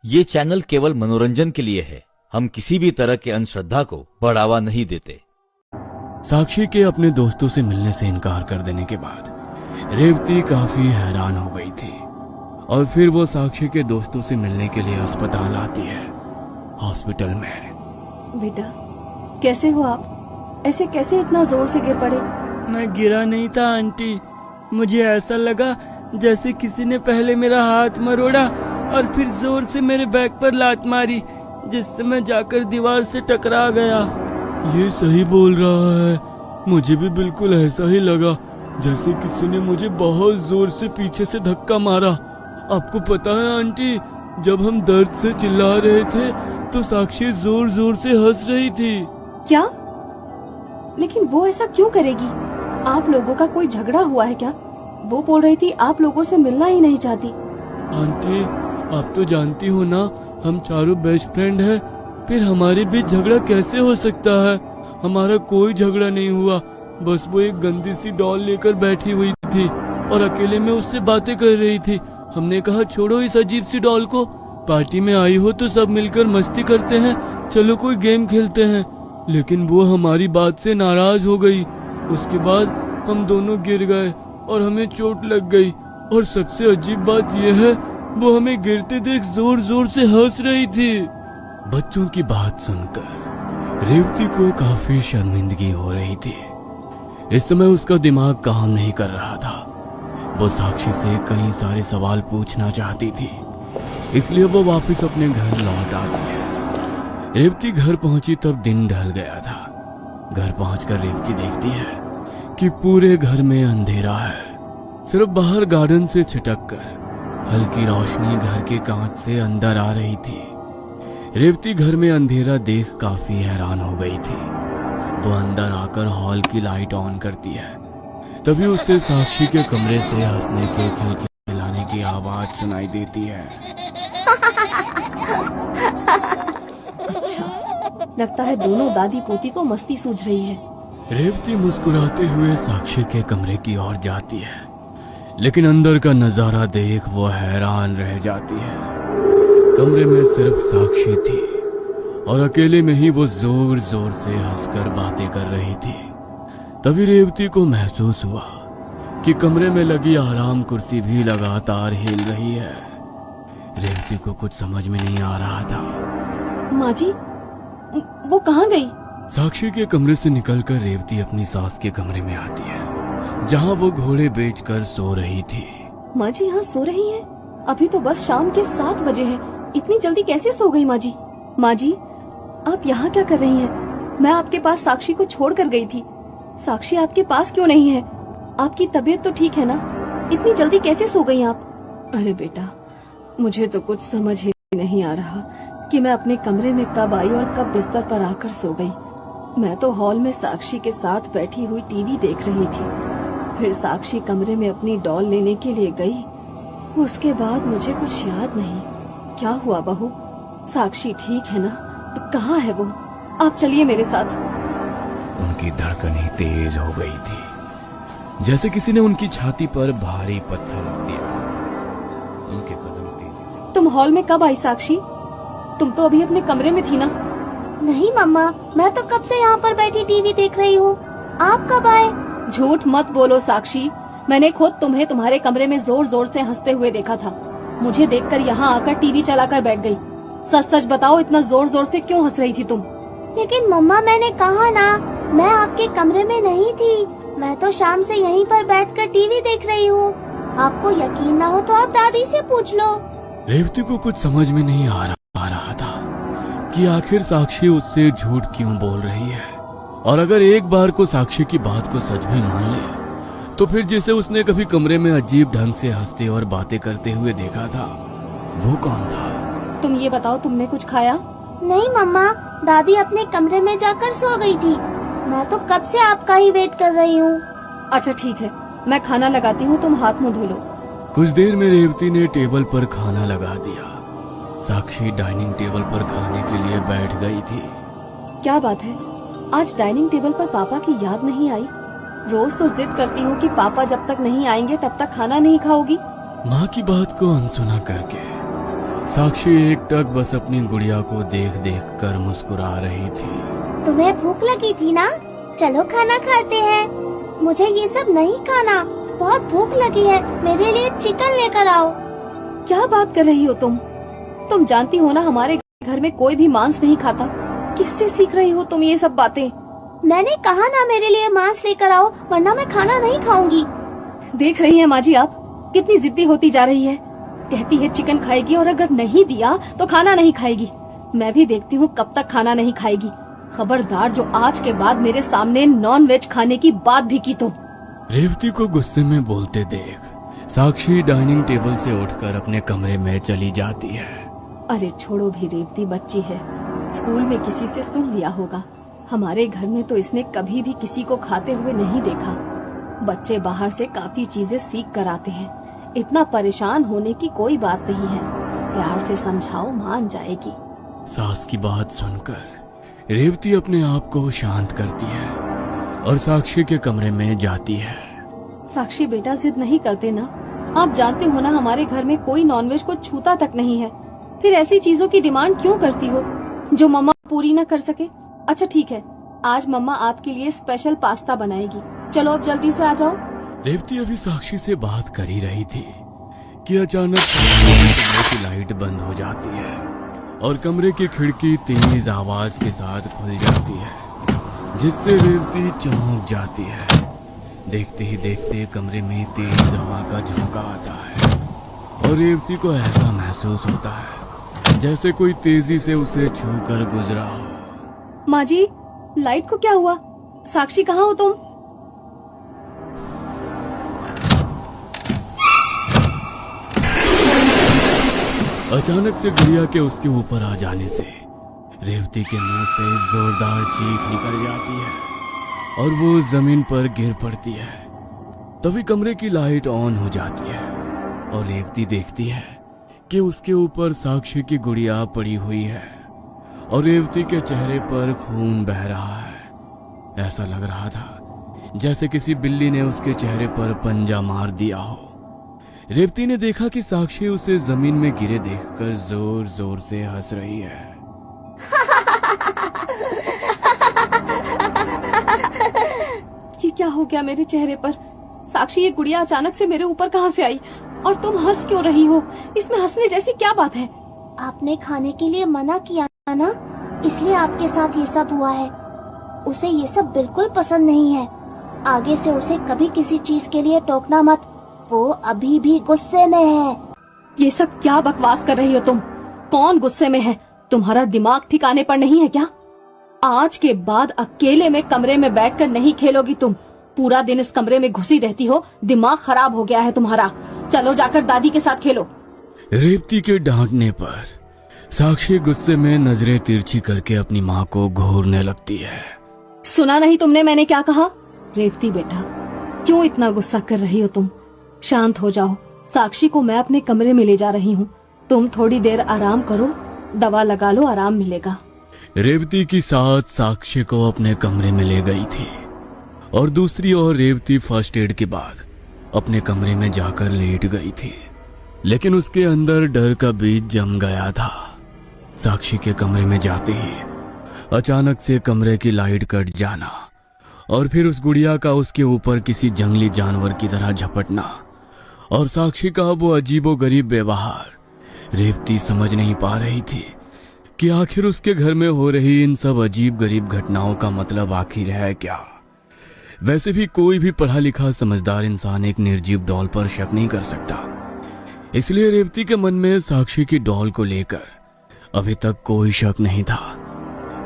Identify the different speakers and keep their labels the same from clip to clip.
Speaker 1: ये चैनल केवल मनोरंजन के लिए है। हम किसी भी तरह के अंधश्रद्धा को बढ़ावा नहीं देते।
Speaker 2: साक्षी के अपने दोस्तों से मिलने से इनकार कर देने के बाद रेवती काफी हैरान हो गई थी और फिर वो साक्षी के दोस्तों से मिलने के लिए अस्पताल आती है। हॉस्पिटल में
Speaker 3: बेटा कैसे हो आप? ऐसे कैसे इतना जोर से गिर पड़े?
Speaker 4: मैं गिरा नहीं था आंटी, मुझे ऐसा लगा जैसे किसी ने पहले मेरा हाथ मरोड़ा और फिर जोर से मेरे बैक पर लात मारी, जिससे मैं जाकर दीवार से टकरा गया।
Speaker 2: ये सही बोल रहा है, मुझे भी बिल्कुल ऐसा ही लगा जैसे किसी ने मुझे बहुत जोर से पीछे से धक्का मारा। आपको पता है आंटी, जब हम दर्द से चिल्ला रहे थे तो साक्षी जोर जोर से हंस रही थी।
Speaker 3: क्या? लेकिन वो ऐसा क्यों करेगी? आप लोगों का कोई झगड़ा हुआ है क्या? वो बोल रही थी आप लोगों से मिलना ही नहीं चाहती।
Speaker 2: आंटी आप तो जानती हो ना, हम चारों बेस्ट फ्रेंड हैं, फिर हमारे बीच झगड़ा कैसे हो सकता है? हमारा कोई झगड़ा नहीं हुआ, बस वो एक गंदी सी डॉल लेकर बैठी हुई थी और अकेले में उससे बातें कर रही थी। हमने कहा छोड़ो इस अजीब सी डॉल को, पार्टी में आई हो तो सब मिलकर मस्ती करते हैं, चलो कोई गेम खेलते हैं। लेकिन वो हमारी बात से नाराज हो गई। उसके बाद हम दोनों गिर गए और हमें चोट लग गई, और सबसे अजीब बात यह है वो हमें गिरते देख जोर जोर से हंस रही थी। बच्चों की बात सुनकर रेवती को काफी शर्मिंदगी हो रही थी। इस समय उसका दिमाग काम नहीं कर रहा था। वो साक्षी से कई सारे सवाल पूछना चाहती थी, इसलिए वो वापस अपने घर लौट आती है। रेवती घर पहुंची तब दिन ढल गया था। घर पहुंचकर रेवती देखती है कि पूरे घर में अंधेरा है। सिर्फ बाहर गार्डन से छिटक कर हल्की रोशनी घर के कांच से अंदर आ रही थी। रेवती घर में अंधेरा देख काफी हैरान हो गई थी। वो अंदर आकर हॉल की लाइट ऑन करती है। तभी उसे साक्षी के कमरे से हंसने के खिलखिलाने की आवाज सुनाई देती है।
Speaker 3: अच्छा, लगता है दोनों दादी पोती को मस्ती सूझ रही है।
Speaker 2: रेवती मुस्कुराते हुए साक्षी के कमरे की ओर जाती है, लेकिन अंदर का नजारा देख वो हैरान रह जाती है। कमरे में सिर्फ साक्षी थी और अकेले में ही वो जोर जोर से हंसकर बातें कर रही थी। तभी रेवती को महसूस हुआ कि कमरे में लगी आराम कुर्सी भी लगातार हिल रही है। रेवती को कुछ समझ में नहीं आ रहा था।
Speaker 3: माँ जी, वो कहाँ गई?
Speaker 2: साक्षी के कमरे से निकलकर रेवती अपनी सास के कमरे में आती है, जहाँ वो घोड़े बेचकर सो रही थी।
Speaker 3: माँ जी यहाँ सो रही हैं? अभी तो बस शाम के 7 बजे हैं। इतनी जल्दी कैसे सो गई माँ जी? माँ जी आप यहाँ क्या कर रही हैं? मैं आपके पास साक्षी को छोड़ कर गई थी। साक्षी आपके पास क्यों नहीं है? आपकी तबीयत तो ठीक है ना? इतनी जल्दी कैसे सो गई आप? अरे बेटा, मुझे तो कुछ समझ ही नहीं आ रहा कि मैं अपने कमरे में कब आई और कब बिस्तर पर आकर सो गई। मैं तो हॉल में साक्षी के साथ बैठी हुई टीवी देख रही थी। फिर साक्षी कमरे में अपनी डॉल लेने के लिए गई। उसके बाद मुझे कुछ याद नहीं। क्या हुआ बहू? साक्षी ठीक है ना? कहाँ है वो? आप चलिए मेरे साथ।
Speaker 2: उनकी धड़कनें तेज हो गई थी, जैसे किसी ने उनकी छाती पर भारी पत्थर रख दिया। उनके कदम तेजी से।
Speaker 3: तुम हॉल में कब आई साक्षी? तुम तो अभी अपने कमरे में थी ना?
Speaker 5: नहीं मम्मा, मैं तो कब से यहाँ पर बैठी टीवी देख रही हूँ। आप कब आए?
Speaker 3: झूठ मत बोलो साक्षी, मैंने खुद तुम्हें तुम्हारे कमरे में जोर जोर से हंसते हुए देखा था। मुझे देखकर यहाँ आकर टीवी चलाकर बैठ गई। सच सच बताओ, इतना जोर जोर से क्यों हंस रही थी तुम?
Speaker 5: लेकिन मम्मा मैंने कहा ना, मैं आपके कमरे में नहीं थी। मैं तो शाम से यहीं पर बैठकर टीवी देख रही हूँ। आपको यकीन ना हो तो आप दादी से पूछ लो।
Speaker 2: रेवती को कुछ समझ में नहीं आ रहा था कि आखिर साक्षी उससे झूठ क्यों बोल रही है। और अगर एक बार को साक्षी की बात को सच भी मान ले, तो फिर जिसे उसने कभी कमरे में अजीब ढंग से हंसते और बातें करते हुए देखा था, वो कौन था?
Speaker 3: तुम ये बताओ, तुमने कुछ खाया?
Speaker 5: नहीं मम्मा, दादी अपने कमरे में जाकर सो गई थी। मैं तो कब से आपका ही वेट कर रही हूँ।
Speaker 3: अच्छा ठीक है, मैं खाना लगाती हूँ, तुम हाथ मुंह धो लो।
Speaker 2: कुछ देर में रेवती ने टेबल पर खाना लगा दिया। साक्षी डाइनिंग टेबल पर खाने के लिए बैठ गई थी।
Speaker 3: क्या बात है, आज डाइनिंग टेबल पर पापा की याद नहीं आई? रोज तो जिद करती हूँ कि पापा जब तक नहीं आएंगे तब तक खाना नहीं खाओगी।
Speaker 2: माँ की बात को अनसुना करके साक्षी एकटक बस अपनी गुड़िया को देख देख कर मुस्कुरा रही थी।
Speaker 5: तुम्हें भूख लगी थी ना? चलो खाना खाते हैं। मुझे ये सब नहीं खाना, बहुत भूख लगी है। मेरे लिए चिकन लेकर आओ।
Speaker 3: क्या बात कर रही हो तुम जानती हो ना हमारे घर में कोई भी मांस नहीं खाता। किससे सीख रही हो तुम ये सब बातें?
Speaker 5: मैंने कहा ना मेरे लिए मांस लेकर आओ, वरना मैं खाना नहीं खाऊंगी।
Speaker 3: देख रही हैं माँ जी आप कितनी जिद्दी होती जा रही है। कहती है चिकन खाएगी और अगर नहीं दिया तो खाना नहीं खाएगी। मैं भी देखती हूँ कब तक खाना नहीं खाएगी। खबरदार जो आज के बाद मेरे सामने नॉन वेज खाने की बात भी की तो।
Speaker 2: रेवती को गुस्से में बोलते देख साक्षी डाइनिंग टेबल से उठकर अपने कमरे में चली जाती है।
Speaker 3: अरे छोड़ो भी, रेवती बच्ची है, स्कूल में किसी से सुन लिया होगा। हमारे घर में तो इसने कभी भी किसी को खाते हुए नहीं देखा। बच्चे बाहर से काफी चीजें सीख कर आते हैं। इतना परेशान होने की कोई बात नहीं है। प्यार से समझाओ, मान जाएगी।
Speaker 2: सास की बात सुनकर रेवती अपने आप को शांत करती है और साक्षी के कमरे में जाती है।
Speaker 3: साक्षी बेटा जिद नहीं करते ना। आप जानते हो ना हमारे घर में कोई नॉनवेज को छूता तक नहीं है। फिर ऐसी चीजों की डिमांड क्यों करती हो जो मम्मा पूरी न कर सके? अच्छा ठीक है, आज मम्मा आपके लिए स्पेशल पास्ता बनाएगी। चलो अब जल्दी से आ जाओ।
Speaker 2: रेवती अभी साक्षी से बात कर ही रही थी कि अचानक कमरे की लाइट बंद हो जाती है और कमरे की खिड़की तेज आवाज के साथ खुल जाती है, जिससे रेवती चौंक जाती है। देखते ही देखते कमरे में तेज हवा का झोंका आता है और रेवती को ऐसा महसूस होता है जैसे कोई तेजी से उसे छू कर गुजरा हो।
Speaker 3: माँ जी, लाइट को क्या हुआ? साक्षी कहाँ हो तुम?
Speaker 2: अचानक से गुड़िया के उसके ऊपर आ जाने से रेवती के मुंह से जोरदार चीख निकल जाती है और वो जमीन पर गिर पड़ती है। तभी कमरे की लाइट ऑन हो जाती है और रेवती देखती है कि उसके ऊपर साक्षी की गुड़िया पड़ी हुई है और रेवती के चेहरे पर खून बह रहा है। ऐसा लग रहा था जैसे किसी बिल्ली ने उसके चेहरे पर पंजा मार दिया हो। रेवती ने देखा कि साक्षी उसे जमीन में गिरे देखकर जोर जोर से हंस रही है।
Speaker 3: ये क्या हो गया मेरे चेहरे पर? साक्षी, ये गुड़िया अचानक से मेरे ऊपर कहाँ से आई और तुम हंस क्यों रही हो? इसमें हंसने जैसी क्या बात है?
Speaker 5: आपने खाने के लिए मना किया ना, इसलिए आपके साथ ये सब हुआ है। उसे ये सब बिल्कुल पसंद नहीं है। आगे से उसे कभी किसी चीज के लिए टोकना मत, वो अभी भी गुस्से में है।
Speaker 3: ये सब क्या बकवास कर रही हो तुम? कौन गुस्से में है? तुम्हारा दिमाग ठिकाने पर नहीं है क्या? आज के बाद अकेले में कमरे में बैठकर नहीं खेलोगी तुम। पूरा दिन इस कमरे में घुसी रहती हो, दिमाग खराब हो गया है तुम्हारा। चलो जाकर दादी के साथ खेलो।
Speaker 2: रेवती के डांटने पर साक्षी गुस्से में नजरें तिरछी करके अपनी माँ को घूरने लगती है।
Speaker 3: सुना नहीं तुमने मैंने क्या कहा? रेवती बेटा, क्यों इतना गुस्सा कर रही हो तुम? शांत हो जाओ। साक्षी को मैं अपने कमरे में ले जा रही हूँ। तुम थोड़ी देर आराम करो, दवा लगा लो, आराम मिलेगा।
Speaker 2: रेवती की सास साक्षी को अपने कमरे में ले गई थी और दूसरी ओर रेवती फर्स्ट एड के बाद अपने कमरे में जाकर लेट गई थी, लेकिन उसके अंदर डर का बीज जम गया था। साक्षी के कमरे में जाते ही अचानक से कमरे की लाइट कट जाना और फिर उस गुड़िया का उसके ऊपर किसी जंगली जानवर की तरह झपटना और साक्षी का वो अजीबोगरीब व्यवहार। रेवती समझ नहीं पा रही थी कि आखिर उसके घर में हो रही इन सब अजीब गरीब घटनाओं का मतलब आखिर है क्या। वैसे भी कोई भी पढ़ा लिखा समझदार इंसान एक निर्जीव डॉल पर शक नहीं कर सकता, इसलिए रेवती के मन में साक्षी की डॉल को लेकर अभी तक कोई शक नहीं था।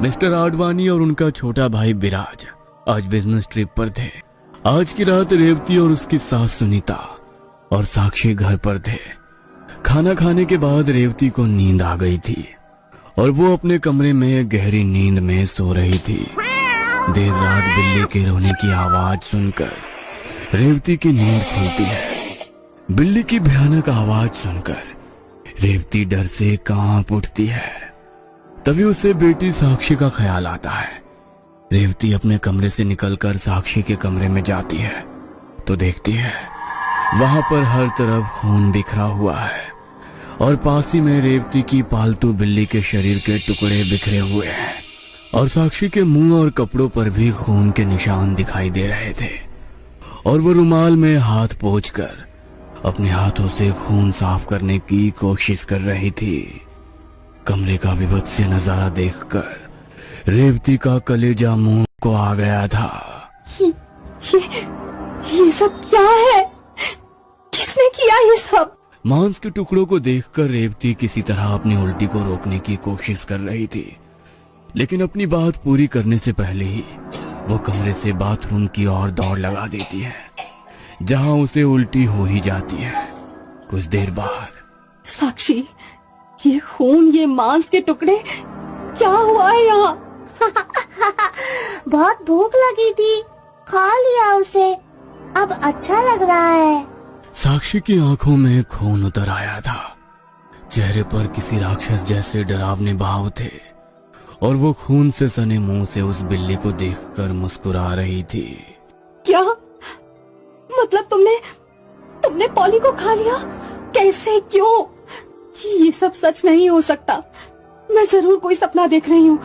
Speaker 2: मिस्टर आडवाणी और उनका छोटा भाई विराज आज बिजनेस ट्रिप पर थे। आज की रात रेवती और उसकी सास सुनीता और साक्षी घर पर थे। खाना खाने के बाद रेवती को नींद आ गई थी और वो अपने कमरे में गहरी नींद में सो रही थी। देर रात बिल्ली के रोने की आवाज सुनकर रेवती की नींद खुलती है। बिल्ली की भयानक आवाज सुनकर रेवती डर से कांप उठती है। तभी उसे बेटी साक्षी का ख्याल आता है। रेवती अपने कमरे से निकलकर साक्षी के कमरे में जाती है तो देखती है वहां पर हर तरफ खून बिखरा हुआ है और पास ही में रेवती की पालतू बिल्ली के शरीर के टुकड़े बिखरे हुए हैं और साक्षी के मुंह और कपड़ों पर भी खून के निशान दिखाई दे रहे थे और वो रुमाल में हाथ पोंछकर अपने हाथों से खून साफ करने की कोशिश कर रही थी। कमरे का विभत्स नजारा देखकर रेवती का कलेजा मुंह को आ गया था।
Speaker 3: ये सब क्या है? किसने किया ये सब?
Speaker 2: मांस के टुकड़ों को देखकर रेवती किसी तरह अपनी उल्टी को रोकने की कोशिश कर रही थी, लेकिन अपनी बात पूरी करने से पहले ही वो कमरे से बाथरूम की ओर दौड़ लगा देती है, जहां उसे उल्टी हो ही जाती है। कुछ देर बाद
Speaker 3: साक्षी, ये खून, ये मांस के टुकड़े, क्या हुआ है यहाँ?
Speaker 5: बहुत भूख लगी थी, खा लिया उसे, अब अच्छा लग रहा है।
Speaker 2: साक्षी की आंखों में खून उतर आया था। चेहरे पर किसी राक्षस जैसे डरावने भाव थे और वो खून से सने मुंह से उस बिल्ली को देखकर मुस्कुरा रही थी।
Speaker 3: क्या मतलब तुमने पॉली को खा लिया? कैसे, क्यों? ये सब सच नहीं हो सकता। मैं जरूर कोई सपना देख रही हूँ।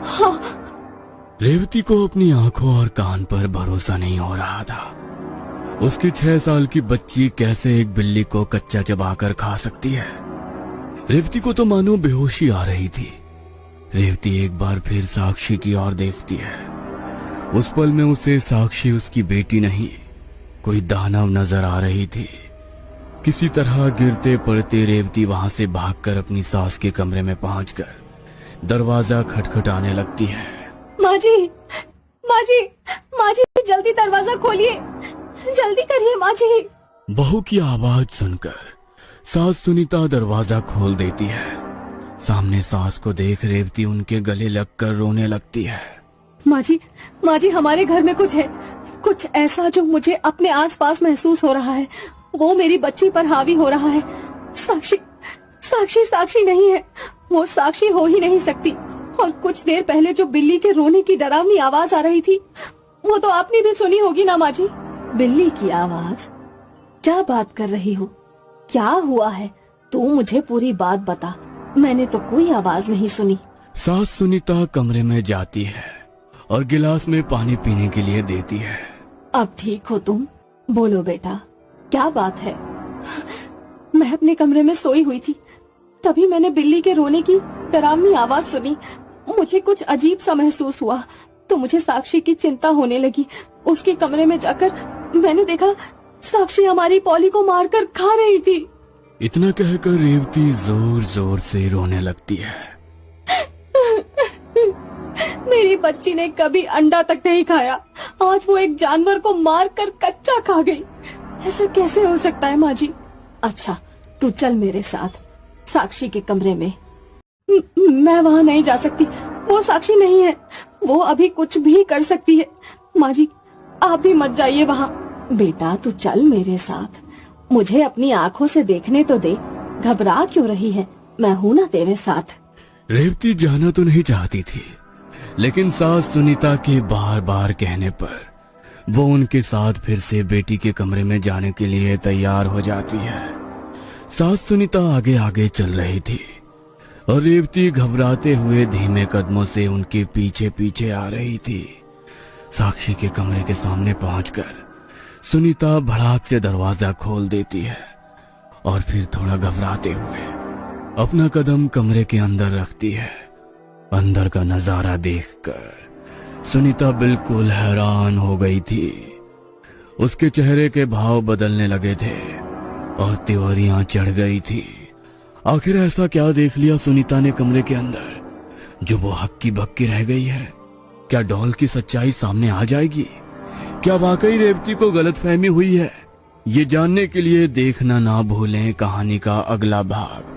Speaker 3: हाँ।
Speaker 2: रेवती को अपनी आंखों और कान पर भरोसा नहीं हो रहा था। उसकी 6 साल की बच्ची कैसे एक बिल्ली को कच्चा चबाकर खा सकती है? रेवती को तो मानो बेहोशी आ रही थी। रेवती एक बार फिर साक्षी की ओर देखती है। उस पल में उसे साक्षी उसकी बेटी नहीं, कोई दानव नजर आ रही थी। किसी तरह गिरते पड़ते रेवती वहां से भागकर अपनी सास के कमरे में पहुंचकर दरवाजा खटखटाने लगती है।
Speaker 3: माँ जी, माँ जी, माँ जी, जल्दी दरवाजा खोलिए, जल्दी करिए माँ जी।
Speaker 2: बहू की आवाज सुनकर सास सुनीता दरवाजा खोल देती है। सामने सास को देख रेवती उनके गले लगकर रोने लगती है।
Speaker 3: माँ जी, हमारे घर में कुछ है, कुछ ऐसा जो मुझे अपने आसपास महसूस हो रहा है। वो मेरी बच्ची पर हावी हो रहा है। साक्षी नहीं है, वो साक्षी हो ही नहीं सकती। और कुछ देर पहले जो बिल्ली के रोने की डरावनी आवाज आ रही थी, वो तो आपने भी सुनी होगी ना माँ जी? बिल्ली की आवाज? क्या बात कर रही हो? क्या हुआ है? तू मुझे पूरी बात बता। मैंने तो कोई आवाज नहीं सुनी।
Speaker 2: सास सुनीता कमरे में जाती है और गिलास में पानी पीने के लिए देती है।
Speaker 3: अब ठीक हो तुम? बोलो बेटा, क्या बात है? मैं अपने कमरे में सोई हुई थी, तभी मैंने बिल्ली के रोने की डरावनी आवाज सुनी। मुझे कुछ अजीब सा महसूस हुआ, तो मुझे साक्षी की चिंता होने लगी। उसके कमरे में जाकर मैंने देखा साक्षी हमारी पॉली को मारकर खा रही थी।
Speaker 2: इतना कहकर रेवती जोर जोर से रोने लगती है।
Speaker 3: मेरी बच्ची ने कभी अंडा तक नहीं खाया, आज वो एक जानवर को मारकर कच्चा खा गई। ऐसा कैसे हो सकता है माँ जी? अच्छा, तू चल मेरे साथ साक्षी के कमरे में। मैं वहाँ नहीं जा सकती, वो साक्षी नहीं है, वो अभी कुछ भी कर सकती है। माँ जी, आप भी मत जाइए वहाँ। बेटा तू चल मेरे साथ, मुझे अपनी आंखों से देखने तो दे। घबरा क्यों रही है? मैं हूँ ना तेरे साथ।
Speaker 2: रेवती जाना तो नहीं चाहती थी, लेकिन सास सुनीता के बार बार कहने पर वो उनके साथ फिर से बेटी के कमरे में जाने के लिए तैयार हो जाती है। सास सुनीता आगे आगे चल रही थी और रेवती घबराते हुए धीमे कदमों से उनके पीछे पीछे आ रही थी। साक्षी के कमरे के सामने पहुंचकर सुनीता भड़ाक से दरवाजा खोल देती है और फिर थोड़ा घबराते हुए अपना कदम कमरे के अंदर रखती है। अंदर का नजारा देखकर सुनीता बिल्कुल हैरान हो गई थी। उसके चेहरे के भाव बदलने लगे थे और तिवारियां चढ़ गई थी। आखिर ऐसा क्या देख लिया सुनीता ने कमरे के अंदर जो वो हक्की बक्की रह गई है? क्या डॉल की सच्चाई सामने आ जाएगी? क्या वाकई रेवती को गलतफहमी हुई है? ये जानने के लिए देखना ना भूलें कहानी का अगला भाग।